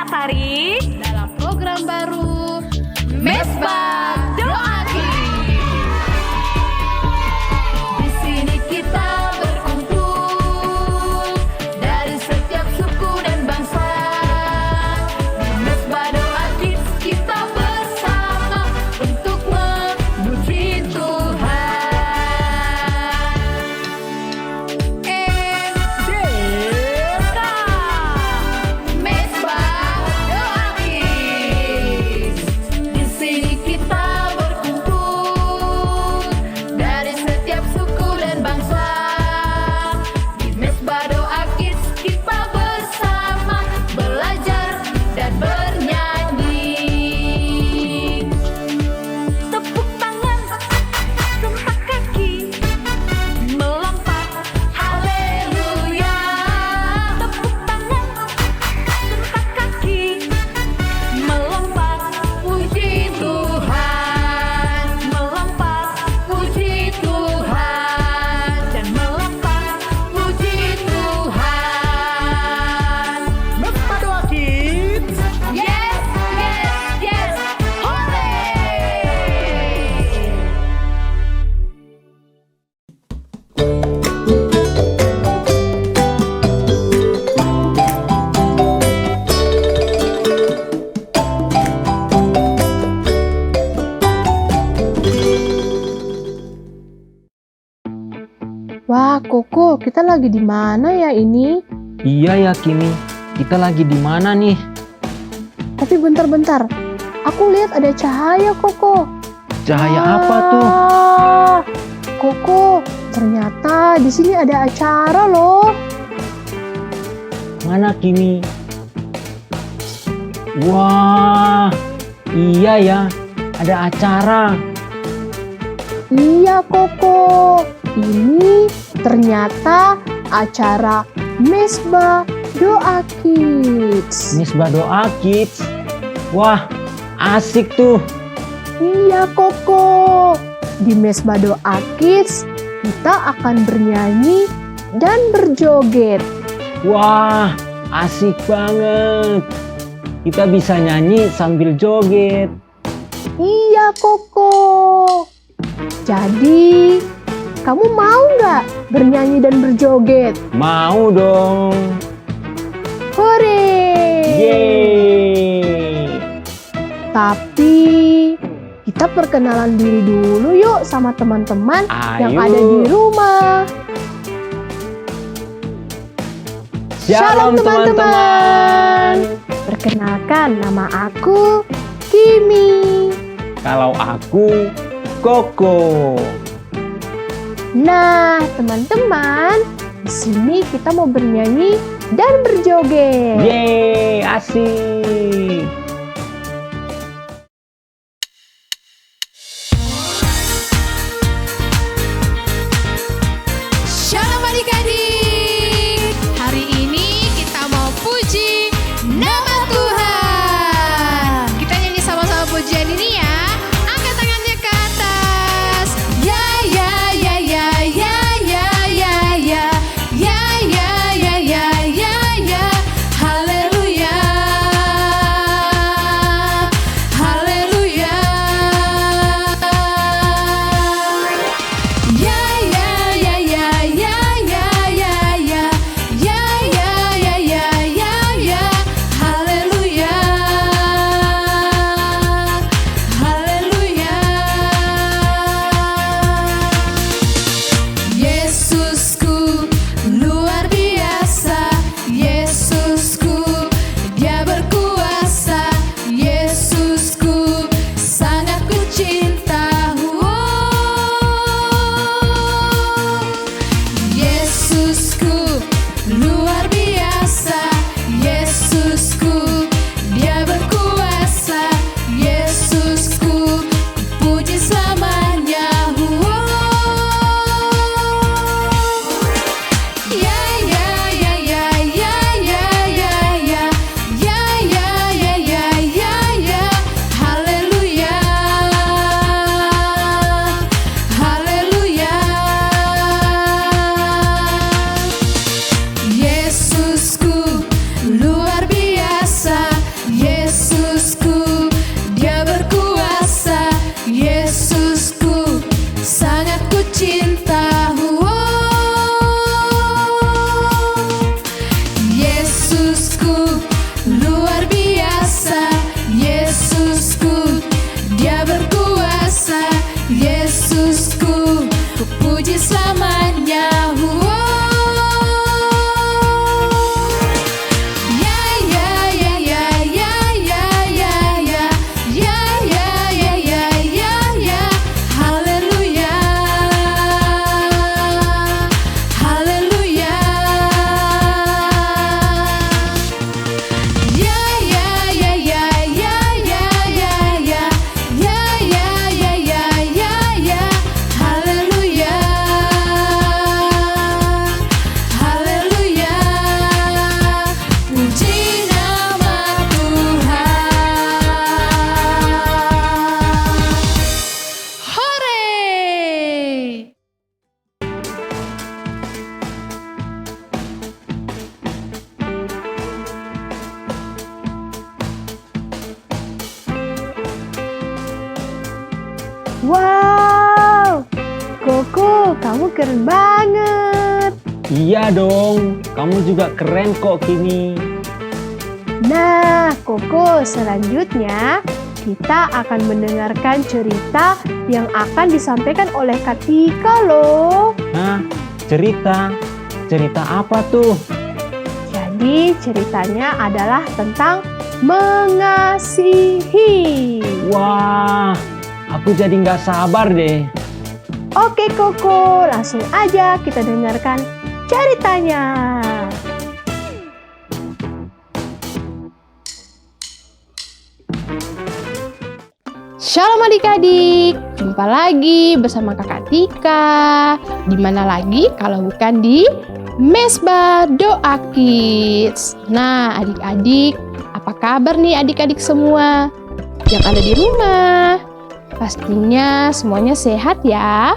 Sari dalam program baru Mesbah Doa Kids. Di sini kita berkumpul dari setiap suku dan bangsa. Di Mesbah Doa Kids kita bersama untuk memuji Tuhan. Merdeka! Mesbah Doa Kids. Di sini kita berkumpul dari setiap suku dan bangsa. Di Mesbah Doa Kids kita bersama belajar dan bernyanyi. Tepuk tangan, sentak kaki, melompat, Haleluya. tepuk tangan, sentak kaki, melompat, Puji Tuhan, melompat, puji Tuhan, dan melompat. puji Tuhan. Mesbah Doa Kids. Yes, yes, yes, hore! Wah, Koko, kita lagi di mana ya ini? Iya ya Kimi, kita lagi di mana nih? Tapi bentar-bentar, aku lihat ada cahaya, Koko. Cahaya apa tuh? Wah, Koko, ternyata di sini ada acara loh. Mana Kimi? Wah, iya ya, ada acara. Iya, Koko. Ini ternyata acara Mesbah Doa Kids. Mesbah Doa Kids. Wah, asik tuh. Iya, Koko. Di Mesbah Doa Kids, kita akan bernyanyi dan berjoget. Wah, asik banget. Kita bisa nyanyi sambil joget. Iya, Koko. Jadi, kamu mau nggak bernyanyi dan berjoget? Mau dong. Hore! Yeay. Tapi, kita perkenalan diri dulu yuk sama teman-teman yang Ayo. ada di rumah. Shalom teman-teman. Perkenalkan, nama aku Kimi. Kalau aku Koko. Nah, teman-teman, di sini kita mau bernyanyi dan berjoget. Yeay, asik. Shalom adik-adik. Hari ini kita mau puji nama Tuhan. Kita nyanyi sama-sama pujian ini ya. Angkat tangannya ke atas. Ya ya ya ya ya ya ya ya. Ya ya ya ya ya ya. Haleluya. Koko, kamu keren banget. Iya dong, kamu juga keren kok Kimi. Nah, Koko, selanjutnya kita akan mendengarkan cerita yang akan disampaikan oleh Kak Tika loh. Hah? Cerita? Cerita apa tuh? Jadi ceritanya adalah tentang mengasihi. Wah, aku jadi nggak sabar deh. Oke Koko, langsung aja kita dengarkan ceritanya. Shalom adik-adik, jumpa lagi bersama Kakak Tika. Di mana lagi kalau bukan di Mesbah Doa Kids. Nah adik-adik, apa kabar nih adik-adik semua yang ada di rumah? Pastinya semuanya sehat ya.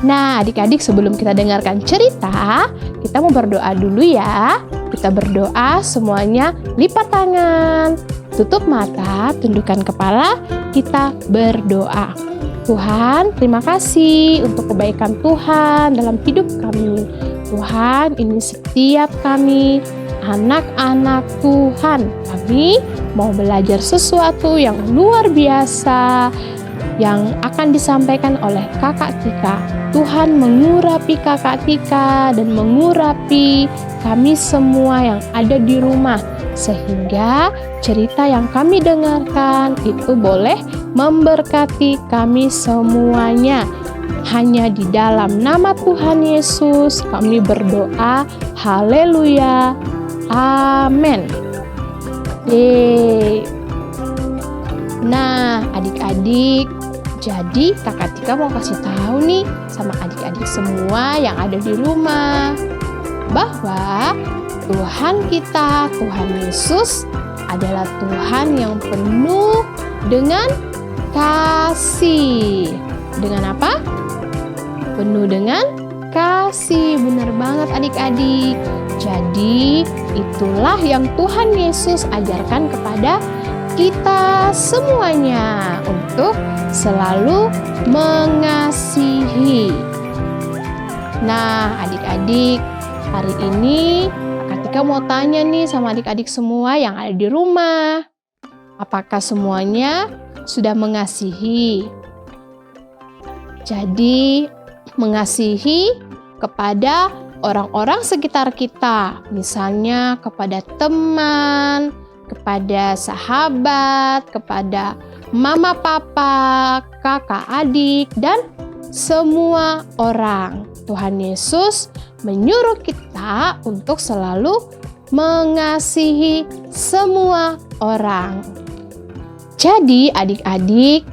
Nah adik-adik, sebelum kita dengarkan cerita, kita mau berdoa dulu ya. Kita berdoa semuanya lipat tangan, tutup mata, tundukkan kepala, kita berdoa. Tuhan, terima kasih untuk kebaikan Tuhan dalam hidup kami. Tuhan, ini setiap kami, anak-anak Tuhan, kami mau belajar sesuatu yang luar biasa yang akan disampaikan oleh Kakak Tika. Tuhan mengurapi Kakak Tika dan mengurapi kami semua yang ada di rumah, sehingga cerita yang kami dengarkan itu boleh memberkati kami semuanya. Hanya di dalam nama Tuhan Yesus kami berdoa. Haleluya. Amin. Yeay. Nah, adik-adik, jadi Kakak Tika mau kasih tahu nih sama adik-adik semua yang ada di rumah bahwa Tuhan kita, Tuhan Yesus adalah Tuhan yang penuh dengan kasih. Dengan apa? Penuh dengan kasih. Benar banget adik-adik. Jadi itulah yang Tuhan Yesus ajarkan kepada kita semuanya untuk selalu mengasihi. Nah adik-adik, hari ini Kak Tika mau tanya nih sama adik-adik semua yang ada di rumah. Apakah semuanya sudah mengasihi? Jadi mengasihi kepada orang-orang sekitar kita. Misalnya kepada teman, kepada sahabat, kepada mama papa, kakak adik, dan semua orang. Tuhan Yesus menyuruh kita untuk selalu mengasihi semua orang. Jadi adik-adik,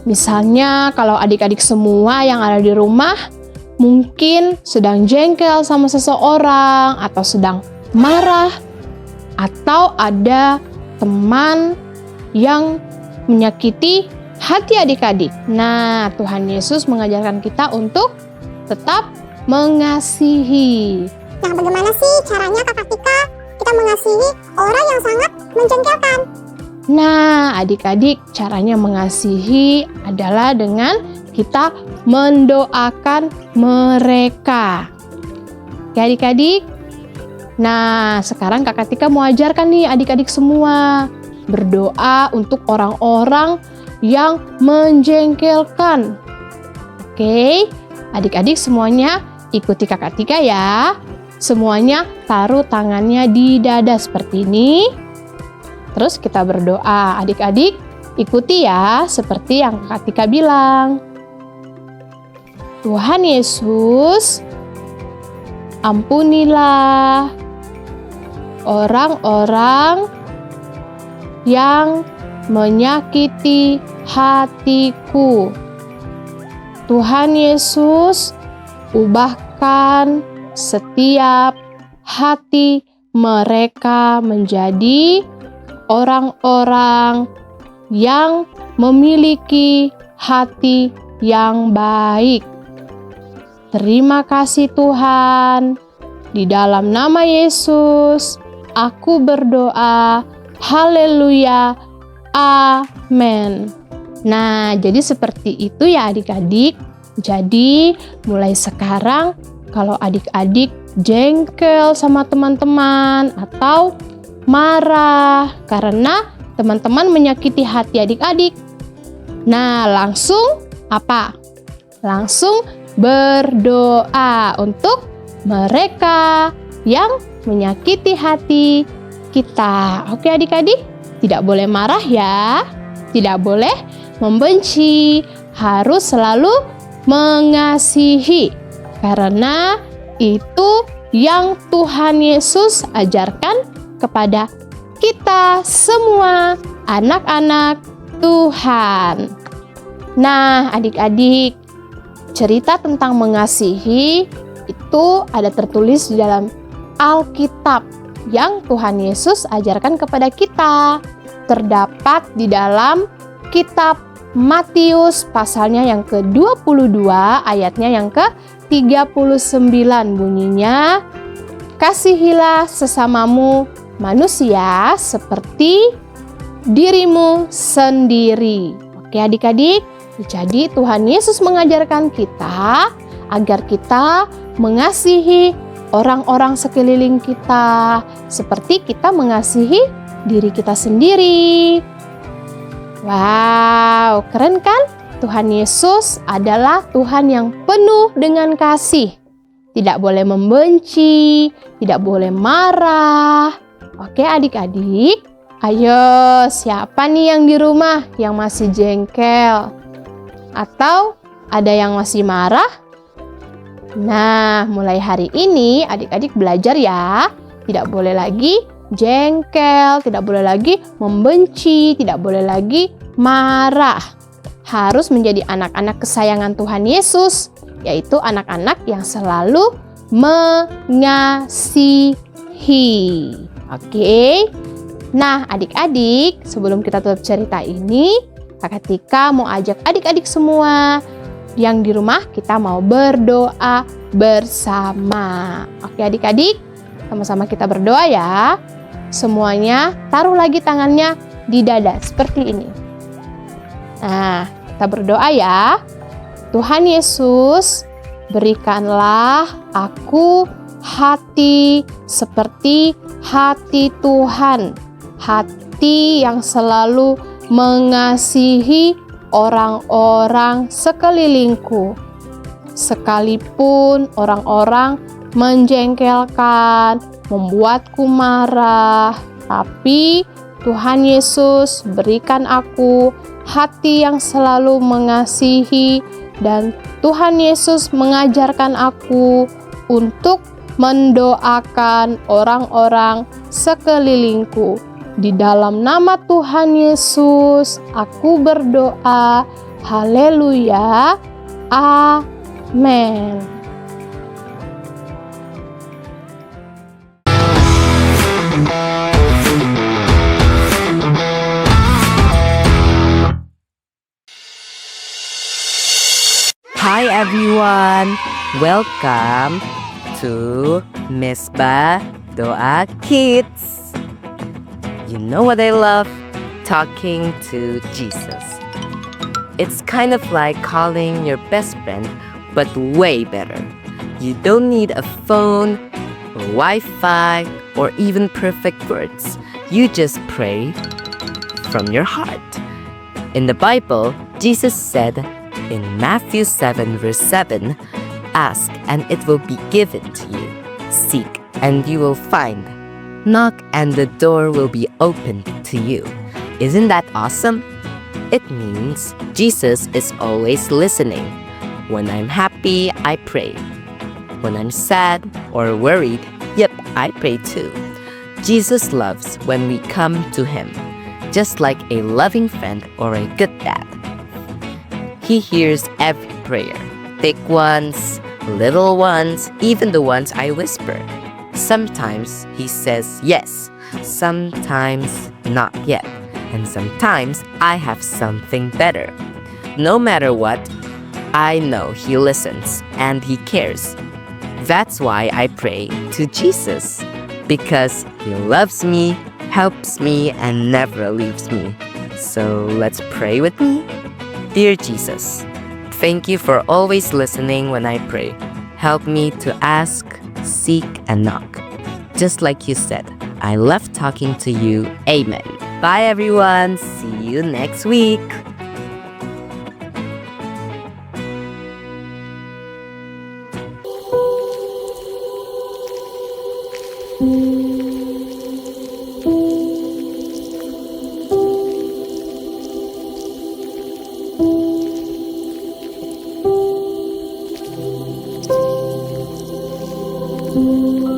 misalnya kalau adik-adik semua yang ada di rumah mungkin sedang jengkel sama seseorang atau sedang marah, atau ada teman yang menyakiti hati adik-adik. Nah, Tuhan Yesus mengajarkan kita untuk tetap mengasihi. Nah, bagaimana sih caranya Kakak Tika kita mengasihi orang yang sangat menjengkelkan? Nah, adik-adik, caranya mengasihi adalah dengan kita mendoakan mereka. Oke, adik-adik. Nah, sekarang Kakak Tika mau ajarkan nih adik-adik semua berdoa untuk orang-orang yang menjengkelkan. Oke, adik-adik semuanya ikuti Kakak Tika ya. Semuanya taruh tangannya di dada seperti ini. Terus kita berdoa. Adik-adik ikuti ya seperti yang Kakak Tika bilang. Tuhan Yesus, ampunilah orang-orang yang menyakiti hatiku. Tuhan Yesus, ubahkan setiap hati mereka menjadi orang-orang yang memiliki hati yang baik. Terima kasih Tuhan. Di dalam nama Yesus, aku berdoa. Haleluya. Amin. Nah, jadi seperti itu ya adik-adik. Jadi, mulai sekarang kalau adik-adik jengkel sama teman-teman atau marah karena teman-teman menyakiti hati adik-adik. Nah, langsung apa? Langsung berdoa untuk mereka yang menyakiti hati kita. Oke adik-adik, tidak boleh marah ya. Tidak boleh membenci, harus selalu mengasihi. Karena itu yang Tuhan Yesus ajarkan kepada kita semua anak-anak Tuhan. Nah, adik-adik, cerita tentang mengasihi itu ada tertulis di dalam Alkitab yang Tuhan Yesus ajarkan kepada kita. Terdapat di dalam kitab Matius pasalnya yang ke-22 ayatnya yang ke-39 bunyinya, kasihilah sesamamu manusia seperti dirimu sendiri. Oke adik-adik, jadi Tuhan Yesus mengajarkan kita agar kita mengasihi orang-orang sekeliling kita seperti kita mengasihi diri kita sendiri. Wow, keren kan? Tuhan Yesus adalah Tuhan yang penuh dengan kasih. Tidak boleh membenci, tidak boleh marah. Oke adik-adik, ayo siapa nih yang di rumah yang masih jengkel? Atau ada yang masih marah? Nah, mulai hari ini adik-adik belajar ya. Tidak boleh lagi jengkel, tidak boleh lagi membenci, tidak boleh lagi marah. Harus menjadi anak-anak kesayangan Tuhan Yesus, yaitu anak-anak yang selalu mengasihi. Oke. Nah, adik-adik, sebelum kita tutup cerita ini, Kakak Tika mau ajak adik-adik semua yang di rumah kita mau berdoa bersama. Oke adik-adik, sama-sama kita berdoa ya. Semuanya taruh lagi tangannya di dada seperti ini. Nah, kita berdoa ya. Tuhan Yesus, berikanlah aku hati seperti hati Tuhan. Hati yang selalu mengasihi orang-orang sekelilingku. Sekalipun orang-orang menjengkelkan, membuatku marah, tapi Tuhan Yesus berikan aku hati yang selalu mengasihi, dan Tuhan Yesus mengajarkan aku untuk mendoakan orang-orang sekelilingku. Di dalam nama Tuhan Yesus, aku berdoa. Haleluya. Amin. Hi everyone, welcome to Misbah Doa Kids. You know what I love? Talking to Jesus. It's kind of like calling your best friend, but way better. You don't need a phone, or Wi-Fi, or even perfect words. You just pray from your heart. In the Bible, Jesus said in Matthew 7 verse 7, ask and it will be given to you. Seek and you will find. Knock and the door will be opened to you. Isn't that awesome? It means Jesus is always listening. When I'm happy, I pray. When I'm sad or worried, yep, I pray too. Jesus loves when we come to Him, just like a loving friend or a good dad. He hears every prayer, big ones, little ones, even the ones I whisper. Sometimes He says yes, sometimes not yet, and sometimes I have something better. No matter what, I know He listens and He cares. That's why I pray to Jesus, because He loves me, helps me, and never leaves me. So let's pray with me. Dear Jesus, Thank you for always listening when I pray. Help me to ask, seek, and knock. Just like you said, I love talking to you. Amen. Bye everyone. See you next week. Thank you.